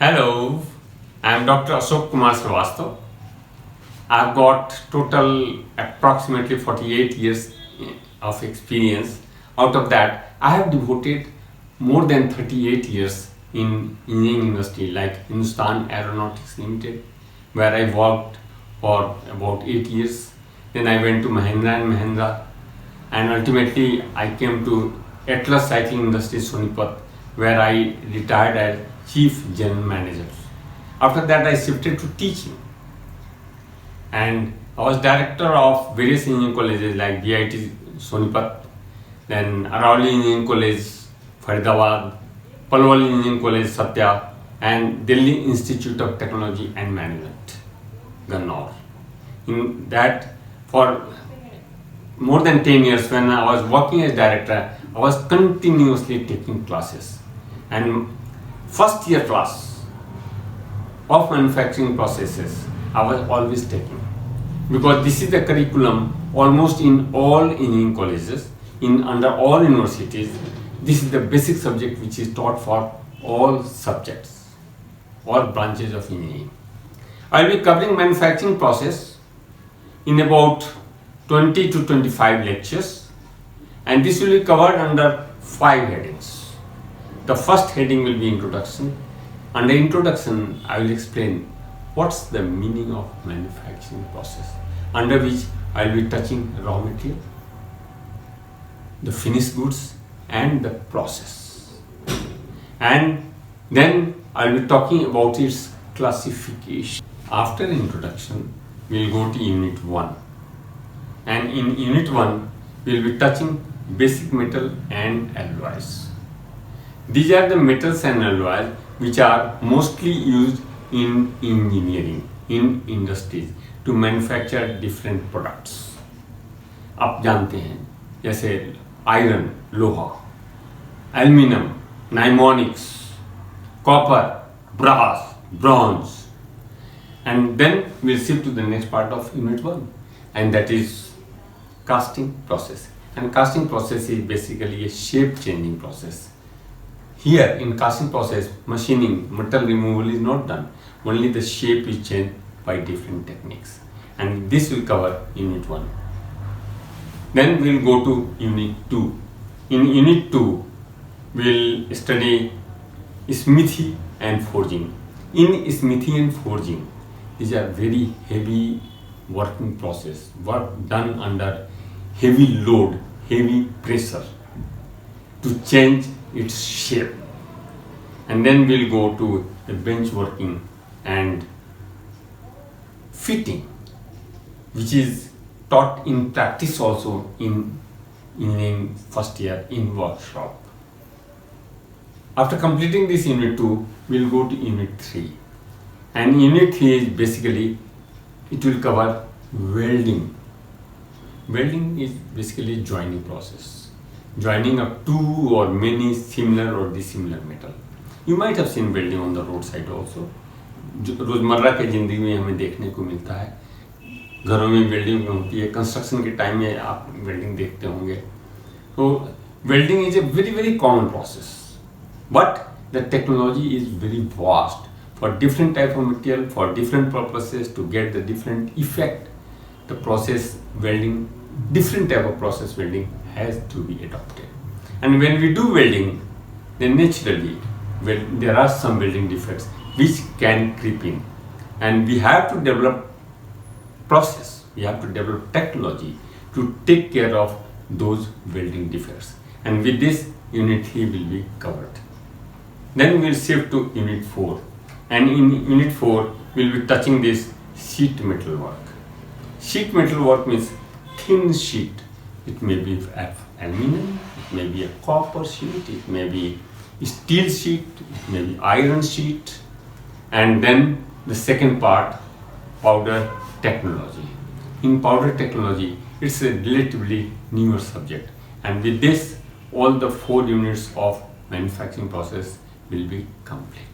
Hello, I am Dr. Ashok Kumar Srivastav. I've got total approximately 48 years of experience. Out of that, I have devoted more than 38 years in engineering industry like Hindustan Aeronautics Limited, where I worked for about 8 years. Then I went to Mahindra and Mahindra, and ultimately I came to Atlas Cycling Industries Sonipat, where I retired as Chief General Manager. After that, I shifted to teaching, and I was director of various engineering colleges like DIT Sonipat, then Arauli Engineering College, Faridabad, Palwal Engineering College, Satya, and Delhi Institute of Technology and Management, Gannor. In that, for more than 10 years, when I was working as director, I was continuously taking classes. And first year class of manufacturing processes, I was always taking, because this is the curriculum almost in all engineering colleges, under all universities. This is the basic subject which is taught for all subjects, all branches of engineering. I will be covering manufacturing process in about 20 to 25 lectures, and this will be covered under 5 headings. The first heading will be introduction. Under introduction, I will explain what's the meaning of manufacturing process, under which I will be touching raw material, the finished goods, and the process. And then I will be talking about its classification. After introduction, we will go to Unit 1. And in Unit 1, we will be touching basic metal and alloys. These are the metals and alloys which are mostly used in engineering, in industries, to manufacture different products. आप जानते हैं जैसे iron, लोहा, aluminium, nimonics, copper, brass, bronze, and then we'll shift to the next part of Unit 1, and that is casting process. And casting process is basically a shape changing process. Here in casting process, machining, metal removal is not done. Only the shape is changed by different techniques. And this will cover Unit 1. Then we will go to Unit 2. In Unit 2, we will study smithy and forging. In smithy and forging, these are very heavy working process, work done under heavy load, heavy pressure to change its shape. And then we'll go to the bench working and fitting, which is taught in practice also in engineering first year in workshop. After completing this Unit 2, we'll go to Unit 3. And Unit 3 is basically, it will cover welding. Welding is basically joining process, joining up two or many similar or dissimilar metal. You might have seen welding on the roadside also. रोजमर्रा के जिंदगी में हमें देखने को मिलता है. घरों में वेल्डिंग होती है, कंस्ट्रक्शन के टाइम में आप वेल्डिंग देखते होंगे. तो welding is a very very common process, but the technology is very vast for different type of material, for different purposes, to get the different effect. The process welding, different type of process welding has to be adopted. And when we do welding, then naturally, there are some welding defects which can creep in, and we have to develop process, we have to develop technology to take care of those welding defects. And with this, Unit 3 will be covered. Then we'll shift to Unit 4. And in Unit 4, we'll be touching this sheet metal work. Sheet metal work means thin sheet. It may be aluminum, it may be a copper sheet, it may be steel sheet, it may be iron sheet. And then the second part, powder technology. In powder technology, it's a relatively newer subject. And with this, all the 4 units of manufacturing process will be complete.